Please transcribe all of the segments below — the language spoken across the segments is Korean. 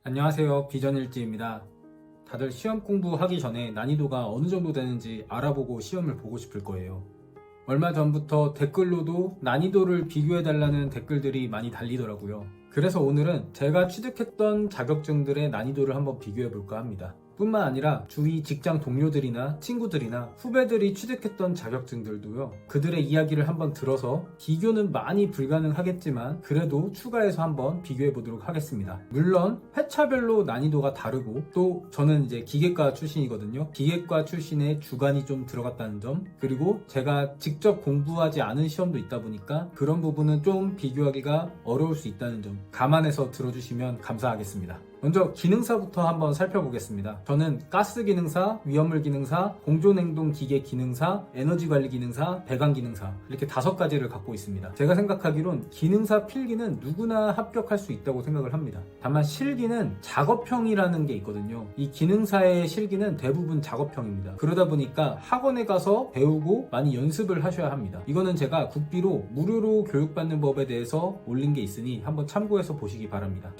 안녕하세요, 비전일지입니다. 다들 시험 공부하기 전에 난이도가 어느 정도 되는지 알아보고 시험을 보고 싶을 거예요. 얼마 전부터 댓글로도 난이도를 비교해달라는 댓글들이 많이 달리더라고요. 그래서 오늘은 제가 취득했던 자격증들의 난이도를 한번 비교해볼까 합니다. 뿐만 아니라 주위 직장 동료들이나 친구들이나 후배들이 취득했던 자격증들도요, 그들의 이야기를 한번 들어서 비교는 많이 불가능하겠지만 그래도 추가해서 한번 비교해 보도록 하겠습니다. 물론 회차별로 난이도가 다르고, 또 저는 이제 기계과 출신이거든요. 기계과 출신의 주관이 좀 들어갔다는 점, 그리고 제가 직접 공부하지 않은 시험도 있다 보니까 그런 부분은 좀 비교하기가 어려울 수 있다는 점 감안해서 들어주시면 감사하겠습니다. 먼저 기능사부터 한번 살펴보겠습니다. 저는 가스 기능사, 위험물 기능사, 공조냉동 기계 기능사, 에너지 관리 기능사, 배관 기능사, 이렇게 5가지를 갖고 있습니다. 제가 생각하기론 기능사 필기는 누구나 합격할 수 있다고 생각을 합니다. 다만 실기는 작업형이라는 게 있거든요. 이 기능사의 실기는 대부분 작업형입니다. 그러다 보니까 학원에 가서 배우고 많이 연습을 하셔야 합니다. 이거는 제가 국비로 무료로 교육받는 법에 대해서 올린 게 있으니 한번 참고해서 보시기 바랍니다.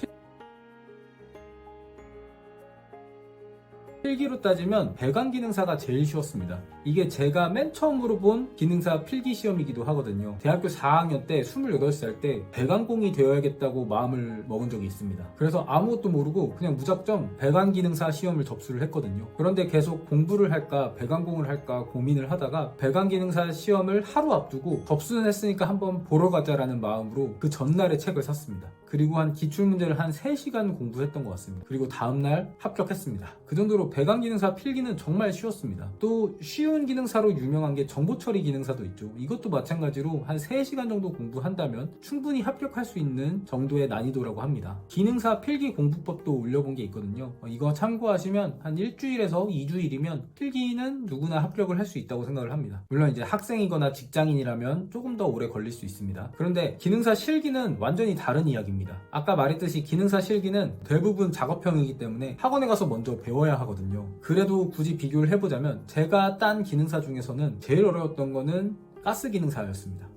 필기로 따지면 배관 기능사가 제일 쉬웠습니다. 이게 제가 맨 처음으로 본 기능사 필기 시험이기도 하거든요. 대학교 4학년 때 28살 때 배관공이 되어야겠다고 마음을 먹은 적이 있습니다. 그래서 아무것도 모르고 그냥 무작정 배관 기능사 시험을 접수를 했거든요. 그런데 계속 공부를 할까 배관공을 할까 고민을 하다가 배관 기능사 시험을 하루 앞두고 접수는 했으니까 한번 보러 가자라는 마음으로 그 전날에 책을 샀습니다. 그리고 한 기출문제를 한 3시간 공부했던 것 같습니다. 그리고 다음날 합격했습니다. 그 정도로 배관 기능사 필기는 정말 쉬웠습니다. 또 쉬운 기능사로 유명한 게 정보처리 기능사도 있죠. 이것도 마찬가지로 한 3시간 정도 공부한다면 충분히 합격할 수 있는 정도의 난이도라고 합니다. 기능사 필기 공부법도 올려본 게 있거든요. 이거 참고하시면 한 일주일에서 2주일이면 필기는 누구나 합격을 할 수 있다고 생각을 합니다. 물론 이제 학생이거나 직장인이라면 조금 더 오래 걸릴 수 있습니다. 그런데 기능사 실기는 완전히 다른 이야기입니다. 아까 말했듯이 기능사 실기는 대부분 작업형이기 때문에 학원에 가서 먼저 배워야 하거든요. 그래도 굳이 비교를 해보자면 제가 딴 기능사 중에서는 제일 어려웠던 거는 가스 기능사였습니다.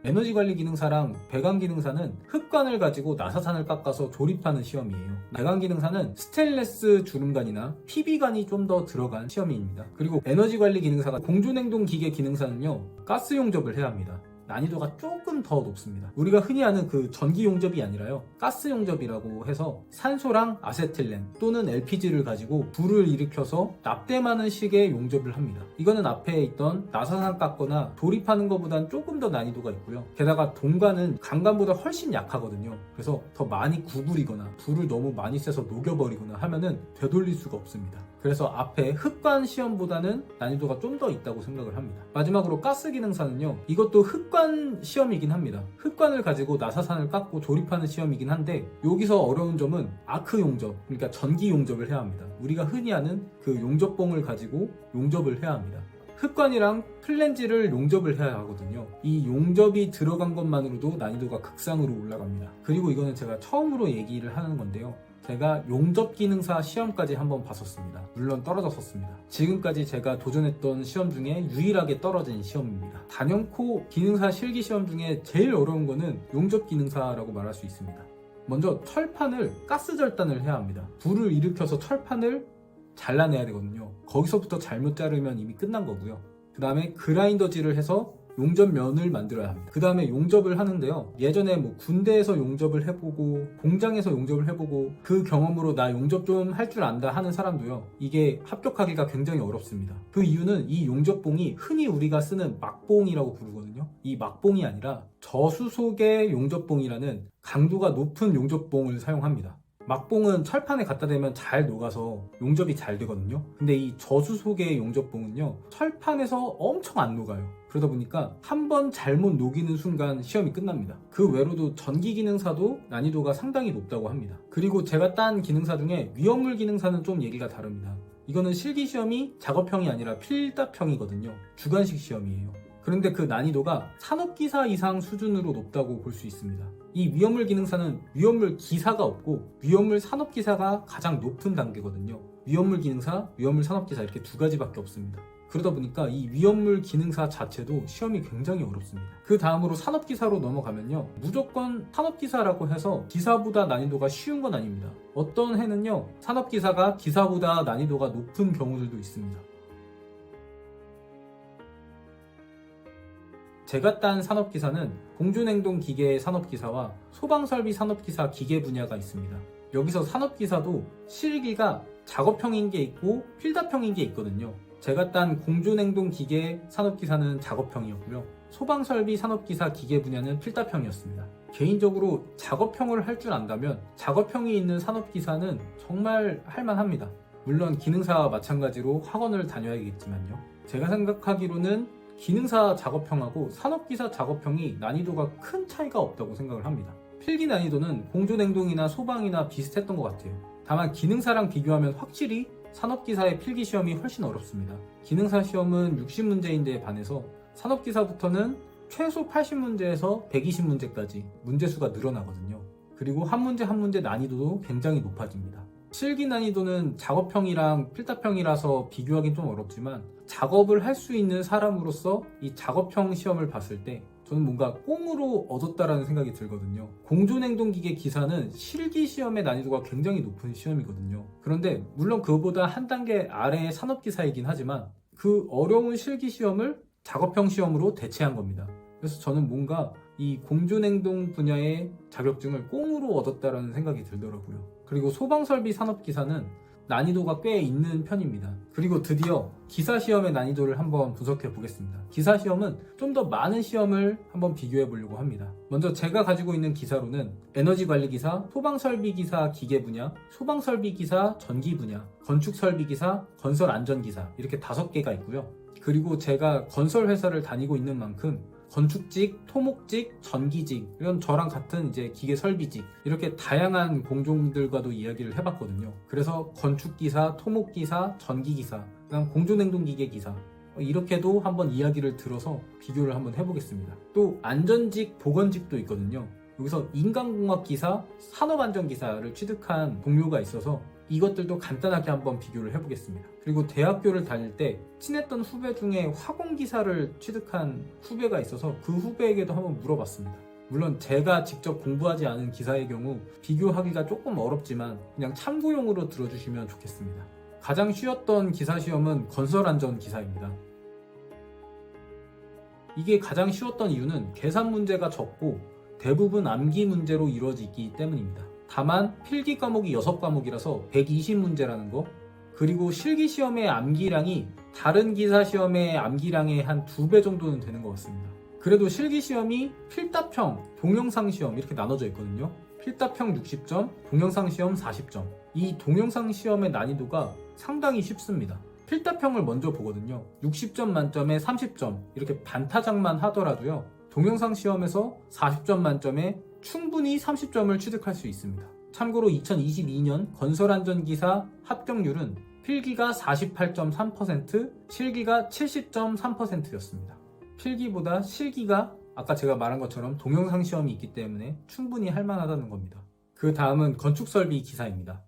에너지 관리 기능사랑 배관 기능사는 흙관을 가지고 나사산을 깎아서 조립하는 시험이에요. 배관 기능사는 스테인레스 주름관이나 PB관이 좀 더 들어간 시험입니다. 그리고 에너지 관리 기능사가 공조냉동 기계 기능사는요, 가스 용접을 해야 합니다. 난이도가 조금 더 높습니다. 우리가 흔히 아는 그 전기 용접이 아니라요, 가스 용접이라고 해서 산소랑 아세틸렌 또는 LPG를 가지고 불을 일으켜서 납땜하는 식의 용접을 합니다. 이거는 앞에 있던 나사산 깎거나 조립하는 것보단 조금 더 난이도가 있고요. 게다가 동관은 강관보다 훨씬 약하거든요. 그래서 더 많이 구부리거나 불을 너무 많이 쐬서 녹여버리거나 하면은 되돌릴 수가 없습니다. 그래서 앞에 흙관 시험보다는 난이도가 좀 더 있다고 생각을 합니다. 마지막으로 가스 기능사는요, 이것도 흙관 시험이긴 합니다. 흙관을 가지고 나사산을 깎고 조립하는 시험이긴 한데, 여기서 어려운 점은 아크 용접, 그러니까 전기 용접을 해야 합니다. 우리가 흔히 아는 그 용접봉을 가지고 용접을 해야 합니다. 흙관이랑 플랜지를 용접을 해야 하거든요. 이 용접이 들어간 것만으로도 난이도가 극상으로 올라갑니다. 그리고 이거는 제가 처음으로 얘기를 하는 건데요, 제가 용접 기능사 시험까지 한번 봤었습니다. 물론 떨어졌었습니다. 지금까지 제가 도전했던 시험 중에 유일하게 떨어진 시험입니다. 단연코 기능사 실기 시험 중에 제일 어려운 거는 용접 기능사라고 말할 수 있습니다. 먼저 철판을 가스 절단을 해야 합니다. 불을 일으켜서 철판을 잘라내야 되거든요. 거기서부터 잘못 자르면 이미 끝난 거고요. 그 다음에 그라인더질을 해서 용접면을 만들어야 합니다. 그 다음에 용접을 하는데요, 예전에 뭐 군대에서 용접을 해보고 공장에서 용접을 해보고 그 경험으로 나 용접 좀 할 줄 안다 하는 사람도요, 이게 합격하기가 굉장히 어렵습니다. 그 이유는 이 용접봉이 흔히 우리가 쓰는 막봉이라고 부르거든요. 이 막봉이 아니라 저수속의 용접봉이라는 강도가 높은 용접봉을 사용합니다. 막봉은 철판에 갖다 대면 잘 녹아서 용접이 잘 되거든요. 근데 이 저수속의 용접봉은요, 철판에서 엄청 안 녹아요. 그러다 보니까 한 번 잘못 녹이는 순간 시험이 끝납니다. 그 외로도 전기 기능사도 난이도가 상당히 높다고 합니다. 그리고 제가 딴 기능사 중에 위험물 기능사는 좀 얘기가 다릅니다. 이거는 실기 시험이 작업형이 아니라 필답형이거든요. 주관식 시험이에요. 그런데 그 난이도가 산업기사 이상 수준으로 높다고 볼 수 있습니다. 이 위험물 기능사는 위험물 기사가 없고 위험물 산업기사가 가장 높은 단계거든요. 위험물 기능사, 위험물 산업기사 이렇게 2가지밖에 없습니다. 그러다 보니까 이 위험물 기능사 자체도 시험이 굉장히 어렵습니다. 그 다음으로 산업기사로 넘어가면요, 무조건 산업기사라고 해서 기사보다 난이도가 쉬운 건 아닙니다. 어떤 해는요, 산업기사가 기사보다 난이도가 높은 경우들도 있습니다. 제가 딴 산업기사는 공준행동기계 산업기사와 소방설비 산업기사 기계 분야가 있습니다. 여기서 산업기사도 실기가 작업형인 게 있고 필답형인 게 있거든요. 제가 딴 공준행동기계 산업기사는 작업형이었고요. 소방설비 산업기사 기계 분야는 필답형이었습니다. 개인적으로 작업형을 할 줄 안다면 작업형이 있는 산업기사는 정말 할만합니다. 물론 기능사와 마찬가지로 학원을 다녀야겠지만요. 제가 생각하기로는 기능사 작업형하고 산업기사 작업형이 난이도가 큰 차이가 없다고 생각을 합니다. 필기 난이도는 공조냉동이나 소방이나 비슷했던 것 같아요. 다만 기능사랑 비교하면 확실히 산업기사의 필기 시험이 훨씬 어렵습니다. 기능사 시험은 60문제인데 반해서 산업기사부터는 최소 80문제에서 120문제까지 문제수가 늘어나거든요. 그리고 한 문제 한 문제 난이도도 굉장히 높아집니다. 실기 난이도는 작업형이랑 필답형이라서 비교하기는 좀 어렵지만 작업을 할 수 있는 사람으로서 이 작업형 시험을 봤을 때 저는 뭔가 꽁으로 얻었다라는 생각이 들거든요. 공조냉동기계 기사는 실기 시험의 난이도가 굉장히 높은 시험이거든요. 그런데 물론 그보다 한 단계 아래의 산업기사이긴 하지만 그 어려운 실기 시험을 작업형 시험으로 대체한 겁니다. 그래서 저는 뭔가 이 공조냉동 분야의 자격증을 꽁으로 얻었다라는 생각이 들더라고요. 그리고 소방설비 산업기사는 난이도가 꽤 있는 편입니다. 그리고 드디어 기사시험의 난이도를 한번 분석해 보겠습니다. 기사시험은 좀 더 많은 시험을 한번 비교해 보려고 합니다. 먼저 제가 가지고 있는 기사로는 에너지관리기사, 소방설비기사 기계 분야, 소방설비기사 전기 분야, 건축설비기사, 건설안전기사 이렇게 5개가 있고요. 그리고 제가 건설회사를 다니고 있는 만큼 건축직, 토목직, 전기직 이런 저랑 같은 이제 기계 설비직 이렇게 다양한 공종들과도 이야기를 해봤거든요. 그래서 건축기사, 토목기사, 전기기사, 그다음 공조냉동기계기사 이렇게도 한번 이야기를 들어서 비교를 한번 해보겠습니다. 또 안전직, 보건직도 있거든요. 여기서 인간공학기사, 산업안전기사를 취득한 동료가 있어서 이것들도 간단하게 한번 비교를 해보겠습니다. 그리고 대학교를 다닐 때 친했던 후배 중에 화공기사를 취득한 후배가 있어서 그 후배에게도 한번 물어봤습니다. 물론 제가 직접 공부하지 않은 기사의 경우 비교하기가 조금 어렵지만 그냥 참고용으로 들어주시면 좋겠습니다. 가장 쉬웠던 기사 시험은 건설안전기사입니다. 이게 가장 쉬웠던 이유는 계산 문제가 적고 대부분 암기 문제로 이루어지기 때문입니다. 다만 필기 과목이 6과목이라서 120문제라는 거, 그리고 실기 시험의 암기량이 다른 기사 시험의 암기량의 한 2배 정도는 되는 것 같습니다. 그래도 실기 시험이 필답형, 동영상 시험 이렇게 나눠져 있거든요. 필답형 60점, 동영상 시험 40점. 이 동영상 시험의 난이도가 상당히 쉽습니다. 필답형을 먼저 보거든요. 60점 만점에 30점 이렇게 반타작만 하더라도요. 동영상 시험에서 40점 만점에 충분히 30점을 취득할 수 있습니다. 참고로 2022년 건설안전기사 합격률은 필기가 48.3%, 실기가 70.3%였습니다. 필기보다 실기가 아까 제가 말한 것처럼 동영상 시험이 있기 때문에 충분히 할만하다는 겁니다. 그 다음은 건축설비 기사입니다.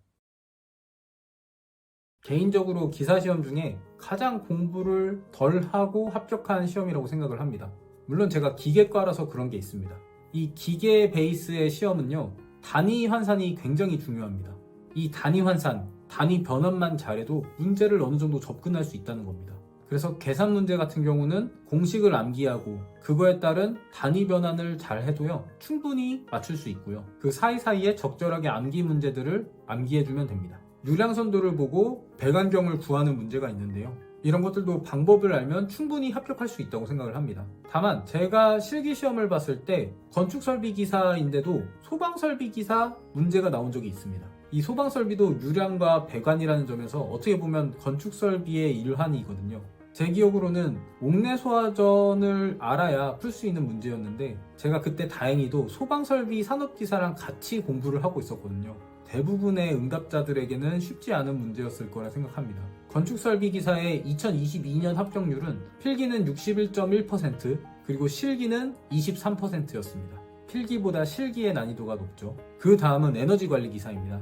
개인적으로 기사 시험 중에 가장 공부를 덜 하고 합격한 시험이라고 생각을 합니다. 물론 제가 기계과라서 그런 게 있습니다. 이 기계 베이스의 시험은요, 단위 환산이 굉장히 중요합니다. 이 단위 환산, 단위 변환만 잘해도 문제를 어느 정도 접근할 수 있다는 겁니다. 그래서 계산 문제 같은 경우는 공식을 암기하고 그거에 따른 단위 변환을 잘 해도요, 충분히 맞출 수 있고요. 그 사이사이에 적절하게 암기 문제들을 암기해주면 됩니다. 유량선도를 보고 배관경을 구하는 문제가 있는데요. 이런 것들도 방법을 알면 충분히 합격할 수 있다고 생각을 합니다. 다만 제가 실기시험을 봤을 때 건축설비기사인데도 소방설비기사 문제가 나온 적이 있습니다. 이 소방설비도 유량과 배관이라는 점에서 어떻게 보면 건축설비의 일환이거든요. 제 기억으로는 옥내소화전을 알아야 풀 수 있는 문제였는데 제가 그때 다행히도 소방설비 산업기사랑 같이 공부를 하고 있었거든요. 대부분의 응답자들에게는 쉽지 않은 문제였을 거라 생각합니다. 건축설비기사의 2022년 합격률은 필기는 61.1%, 그리고 실기는 23%였습니다. 필기보다 실기의 난이도가 높죠. 그 다음은 에너지관리기사입니다.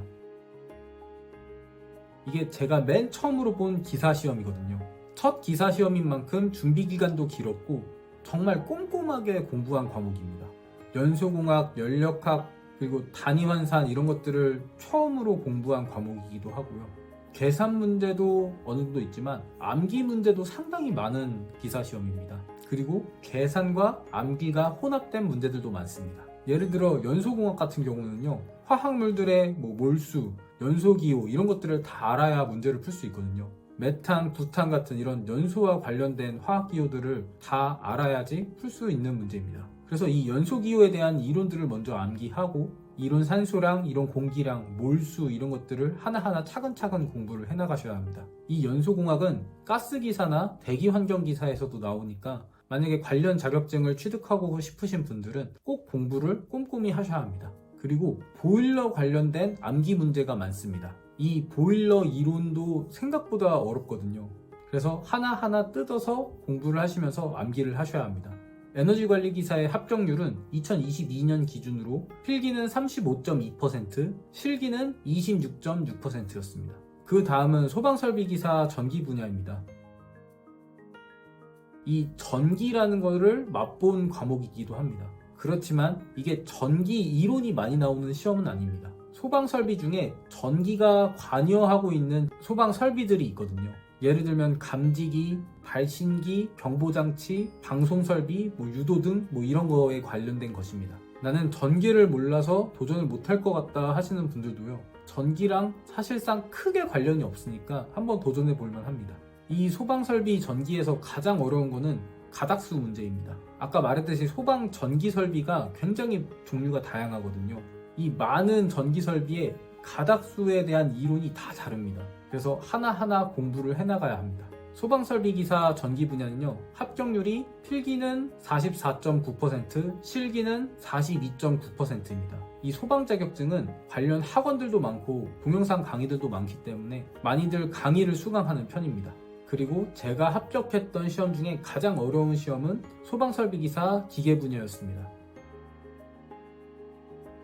이게 제가 맨 처음으로 본 기사 시험이거든요. 첫 기사 시험인 만큼 준비 기간도 길었고 정말 꼼꼼하게 공부한 과목입니다. 연소공학, 연력학, 그리고 단위환산 이런 것들을 처음으로 공부한 과목이기도 하고요. 계산 문제도 어느 정도 있지만 암기 문제도 상당히 많은 기사 시험입니다. 그리고 계산과 암기가 혼합된 문제들도 많습니다. 예를 들어 연소공학 같은 경우는요, 화학물들의 몰수, 연소기호 이런 것들을 다 알아야 문제를 풀 수 있거든요. 메탄, 부탄 같은 이런 연소와 관련된 화학기호들을 다 알아야지 풀 수 있는 문제입니다. 그래서 이 연소기호에 대한 이론들을 먼저 암기하고 이론 산소량, 이론 공기량, 몰수 이런 것들을 하나하나 차근차근 공부를 해나가셔야 합니다. 이 연소공학은 가스기사나 대기환경기사에서도 나오니까 만약에 관련 자격증을 취득하고 싶으신 분들은 꼭 공부를 꼼꼼히 하셔야 합니다. 그리고 보일러 관련된 암기 문제가 많습니다. 이 보일러 이론도 생각보다 어렵거든요. 그래서 하나하나 뜯어서 공부를 하시면서 암기를 하셔야 합니다. 에너지관리기사의 합격률은 2022년 기준으로 필기는 35.2%, 실기는 26.6%였습니다. 그 다음은 소방설비기사 전기 분야입니다. 이 전기라는 것을 맛본 과목이기도 합니다. 그렇지만 이게 전기 이론이 많이 나오는 시험은 아닙니다. 소방설비 중에 전기가 관여하고 있는 소방설비들이 있거든요. 예를 들면 감지기, 발신기, 경보장치, 방송설비, 유도등 이런 거에 관련된 것입니다. 나는 전기를 몰라서 도전을 못할 것 같다 하시는 분들도요, 전기랑 사실상 크게 관련이 없으니까 한번 도전해 볼만 합니다. 이 소방설비 전기에서 가장 어려운 거는 가닥수 문제입니다. 아까 말했듯이 소방 전기 설비가 굉장히 종류가 다양하거든요. 이 많은 전기 설비에 가닥수에 대한 이론이 다 다릅니다. 그래서 하나하나 공부를 해나가야 합니다. 소방설비기사 전기 분야는요, 합격률이 필기는 44.9%, 실기는 42.9%입니다. 이 소방 자격증은 관련 학원들도 많고 동영상 강의들도 많기 때문에 많이들 강의를 수강하는 편입니다. 그리고 제가 합격했던 시험 중에 가장 어려운 시험은 소방설비기사 기계 분야였습니다.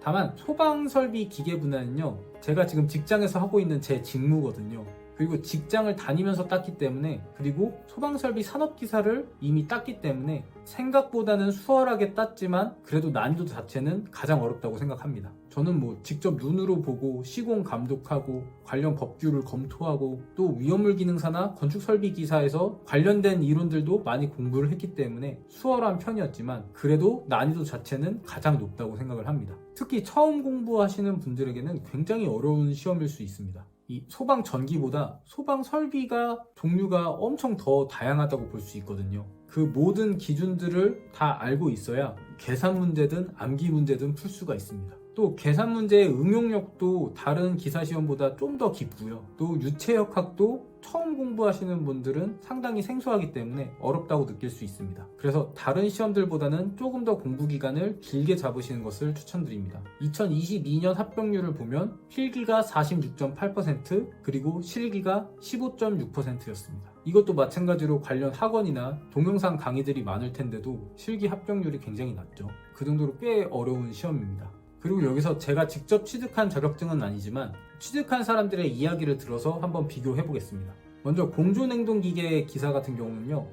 다만 소방설비 기계 분야는요, 제가 지금 직장에서 하고 있는 제 직무거든요. 그리고 직장을 다니면서 땄기 때문에, 그리고 소방설비 산업기사를 이미 땄기 때문에 생각보다는 수월하게 땄지만 그래도 난이도 자체는 가장 어렵다고 생각합니다. 저는 직접 눈으로 보고 시공 감독하고 관련 법규를 검토하고 또 위험물 기능사나 건축설비 기사에서 관련된 이론들도 많이 공부를 했기 때문에 수월한 편이었지만 그래도 난이도 자체는 가장 높다고 생각을 합니다. 특히 처음 공부하시는 분들에게는 굉장히 어려운 시험일 수 있습니다. 이 소방 전기보다 소방 설비가 종류가 엄청 더 다양하다고 볼 수 있거든요. 그 모든 기준들을 다 알고 있어야 계산 문제든 암기 문제든 풀 수가 있습니다. 또 계산 문제의 응용력도 다른 기사 시험보다 좀 더 깊고요. 또 유체역학도 처음 공부하시는 분들은 상당히 생소하기 때문에 어렵다고 느낄 수 있습니다. 그래서 다른 시험들보다는 조금 더 공부 기간을 길게 잡으시는 것을 추천드립니다. 2022년 합격률을 보면 필기가 46.8%, 그리고 실기가 15.6%였습니다. 이것도 마찬가지로 관련 학원이나 동영상 강의들이 많을 텐데도 실기 합격률이 굉장히 낮죠. 그 정도로 꽤 어려운 시험입니다. 그리고 여기서 제가 직접 취득한 자격증은 아니지만 취득한 사람들의 이야기를 들어서 한번 비교해 보겠습니다. 먼저 공조냉동기계 기사 같은 경우는요,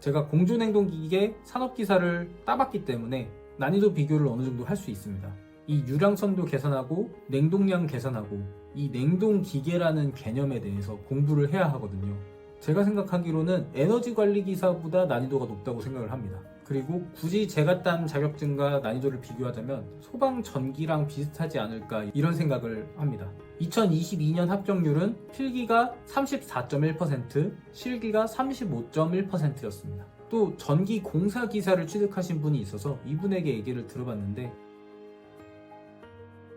제가 공조냉동기계 산업기사를 따봤기 때문에 난이도 비교를 어느 정도 할 수 있습니다. 이 유량선도 계산하고 냉동량 계산하고 이 냉동기계라는 개념에 대해서 공부를 해야 하거든요. 제가 생각하기로는 에너지관리기사보다 난이도가 높다고 생각을 합니다. 그리고 굳이 제가 딴 자격증과 난이도를 비교하자면 소방전기랑 비슷하지 않을까 이런 생각을 합니다. 2022년 합격률은 필기가 34.1%, 실기가 35.1%였습니다. 또 전기공사기사를 취득하신 분이 있어서 이분에게 얘기를 들어봤는데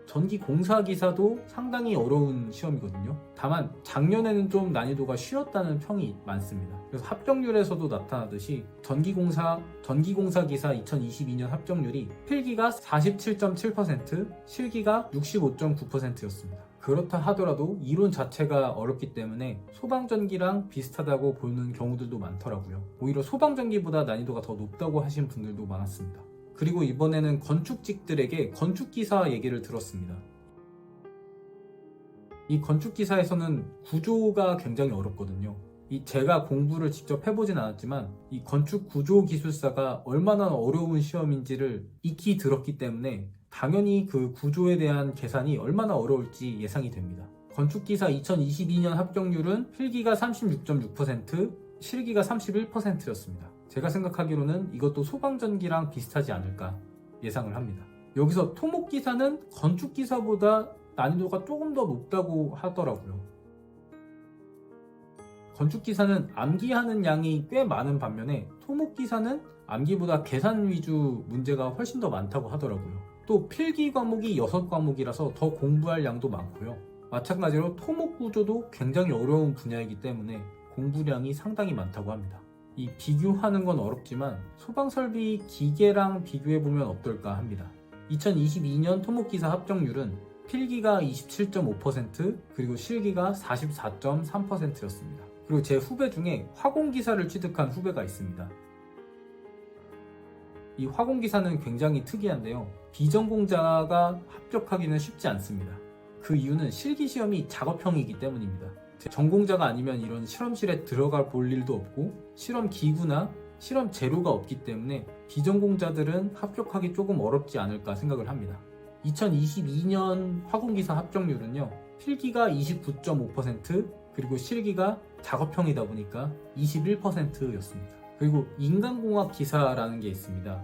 전기공사기사도 상당히 어려운 시험이거든요. 다만 작년에는 좀 난이도가 쉬웠다는 평이 많습니다. 그래서 합격률에서도 나타나듯이 전기공사기사 2022년 합격률이 필기가 47.7%, 실기가 65.9%였습니다. 그렇다 하더라도 이론 자체가 어렵기 때문에 소방전기랑 비슷하다고 보는 경우들도 많더라고요. 오히려 소방전기보다 난이도가 더 높다고 하신 분들도 많았습니다. 그리고 이번에는 건축직들에게 건축기사 얘기를 들었습니다. 이 건축기사에서는 구조가 굉장히 어렵거든요. 제가 공부를 직접 해보진 않았지만 이 건축 구조 기술사가 얼마나 어려운 시험인지를 익히 들었기 때문에 당연히 그 구조에 대한 계산이 얼마나 어려울지 예상이 됩니다. 건축기사 2022년 합격률은 필기가 36.6%, 실기가 31%였습니다. 제가 생각하기로는 이것도 소방전기랑 비슷하지 않을까 예상을 합니다. 여기서 토목기사는 건축기사보다 난이도가 조금 더 높다고 하더라고요. 건축기사는 암기하는 양이 꽤 많은 반면에 토목기사는 암기보다 계산 위주 문제가 훨씬 더 많다고 하더라고요. 또 필기 과목이 6과목이라서 더 공부할 양도 많고요. 마찬가지로 토목구조도 굉장히 어려운 분야이기 때문에 공부량이 상당히 많다고 합니다. 이 비교하는 건 어렵지만 소방설비 기계랑 비교해보면 어떨까 합니다. 2022년 토목기사 합격률은 필기가 27.5% 그리고 실기가 44.3%였습니다. 그리고 제 후배 중에 화공기사를 취득한 후배가 있습니다. 이 화공기사는 굉장히 특이한데요. 비전공자가 합격하기는 쉽지 않습니다. 그 이유는 실기시험이 작업형이기 때문입니다. 전공자가 아니면 이런 실험실에 들어가 볼 일도 없고 실험 기구나 실험 재료가 없기 때문에 비전공자들은 합격하기 조금 어렵지 않을까 생각을 합니다. 2022년 화공기사 합격률은요. 필기가 29.5% 그리고 실기가 작업형이다 보니까 21%였습니다. 그리고 인간공학 기사라는 게 있습니다.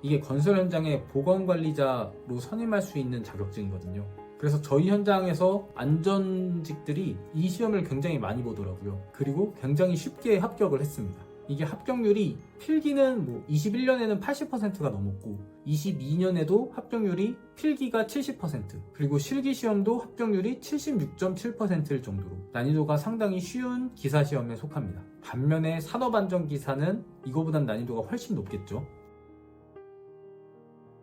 이게 건설 현장의 보건관리자로 선임할 수 있는 자격증이거든요. 그래서 저희 현장에서 안전직들이 이 시험을 굉장히 많이 보더라고요. 그리고 굉장히 쉽게 합격을 했습니다. 이게 합격률이 필기는 21년에는 80%가 넘었고 22년에도 합격률이 필기가 70% 그리고 실기시험도 합격률이 76.7%일 정도로 난이도가 상당히 쉬운 기사시험에 속합니다. 반면에 산업안전기사는 이거보단 난이도가 훨씬 높겠죠.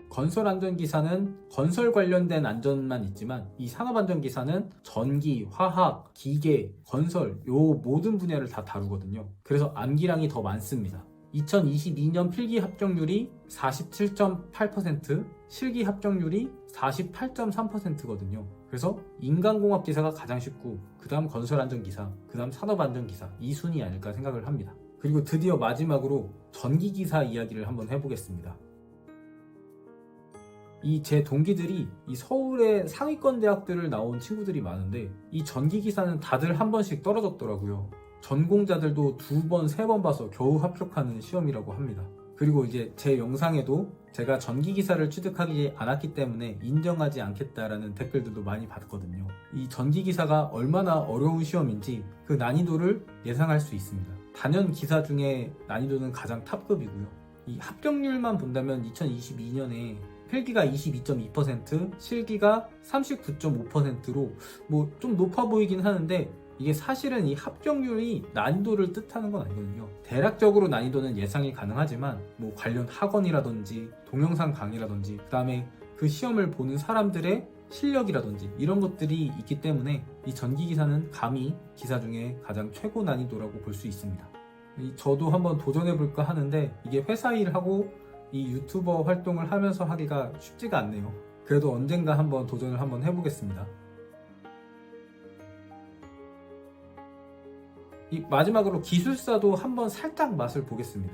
건설안전기사는 건설 관련된 안전만 있지만 이 산업안전기사는 전기, 화학, 기계, 건설 요 모든 분야를 다 다루거든요. 그래서 암기량이 더 많습니다. 2022년 필기 합격률이 47.8%, 실기 합격률이 48.3%거든요. 그래서 인간공학기사가 가장 쉽고 그 다음 건설안전기사, 그 다음 산업안전기사 이 순위 아닐까 생각을 합니다. 그리고 드디어 마지막으로 전기기사 이야기를 한번 해보겠습니다. 제 동기들이 이 서울의 상위권 대학들을 나온 친구들이 많은데 이 전기기사는 다들 한 번씩 떨어졌더라고요. 전공자들도 2번, 3번 봐서 겨우 합격하는 시험이라고 합니다. 그리고 이제 제 영상에도 제가 전기기사를 취득하지 않았기 때문에 인정하지 않겠다라는 댓글들도 많이 받거든요. 이 전기기사가 얼마나 어려운 시험인지 그 난이도를 예상할 수 있습니다. 단연 기사 중에 난이도는 가장 탑급이고요. 이 합격률만 본다면 2022년에 필기가 22.2%, 실기가 39.5%로 좀 높아 보이긴 하는데 이게 사실은 이 합격률이 난이도를 뜻하는 건 아니거든요. 대략적으로 난이도는 예상이 가능하지만 관련 학원이라든지 동영상 강의라든지 그 다음에 그 시험을 보는 사람들의 실력이라든지 이런 것들이 있기 때문에 이 전기기사는 감히 기사 중에 가장 최고 난이도라고 볼 수 있습니다. 저도 한번 도전해볼까 하는데 이게 회사 일하고 이 유튜버 활동을 하면서 하기가 쉽지가 않네요. 그래도 언젠가 한번 도전을 한번 해보겠습니다. 마지막으로 기술사도 한번 살짝 맛을 보겠습니다.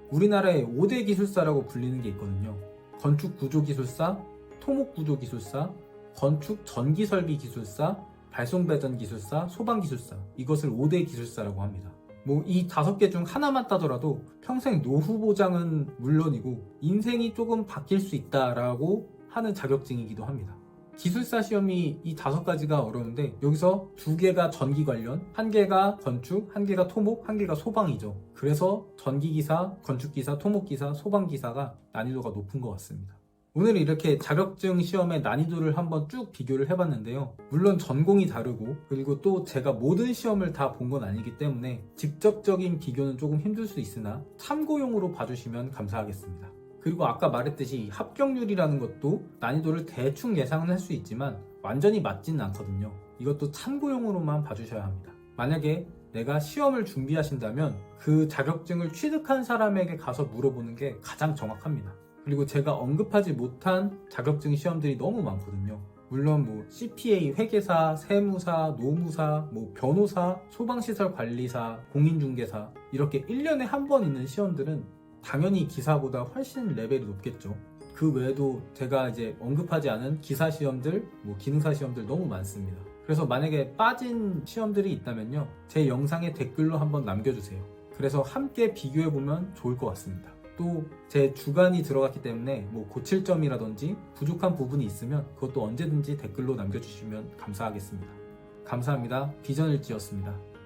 우리나라의 5대 기술사라고 불리는 게 있거든요. 건축구조기술사, 토목구조기술사, 건축전기설비기술사, 발송배전기술사, 소방기술사 이것을 5대 기술사라고 합니다. 이 5개 중 하나만 따더라도 평생 노후 보장은 물론이고 인생이 조금 바뀔 수 있다라고 하는 자격증이기도 합니다. 기술사 시험이 이 5가지가 어려운데 여기서 2개가 전기 관련, 1개가 건축, 1개가 토목, 1개가 소방이죠. 그래서 전기기사, 건축기사, 토목기사, 소방기사가 난이도가 높은 것 같습니다. 오늘 이렇게 자격증 시험의 난이도를 한번 쭉 비교를 해봤는데요. 물론 전공이 다르고 그리고 또 제가 모든 시험을 다 본 건 아니기 때문에 직접적인 비교는 조금 힘들 수 있으나 참고용으로 봐주시면 감사하겠습니다. 그리고 아까 말했듯이 합격률이라는 것도 난이도를 대충 예상은 할 수 있지만 완전히 맞지는 않거든요. 이것도 참고용으로만 봐주셔야 합니다. 만약에 내가 시험을 준비하신다면 그 자격증을 취득한 사람에게 가서 물어보는 게 가장 정확합니다. 그리고 제가 언급하지 못한 자격증 시험들이 너무 많거든요. 물론 뭐 CPA 회계사, 세무사, 노무사, 뭐 변호사, 소방시설 관리사, 공인중개사 이렇게 1년에 한 번 있는 시험들은 당연히 기사보다 훨씬 레벨이 높겠죠. 그 외에도 제가 이제 언급하지 않은 기사 시험들, 뭐 기능사 시험들 너무 많습니다. 그래서 만약에 빠진 시험들이 있다면요, 제 영상에 댓글로 한번 남겨주세요. 그래서 함께 비교해보면 좋을 것 같습니다. 또 제 주관이 들어갔기 때문에 뭐 고칠 점이라든지 부족한 부분이 있으면 그것도 언제든지 댓글로 남겨주시면 감사하겠습니다. 감사합니다. 비전일지였습니다.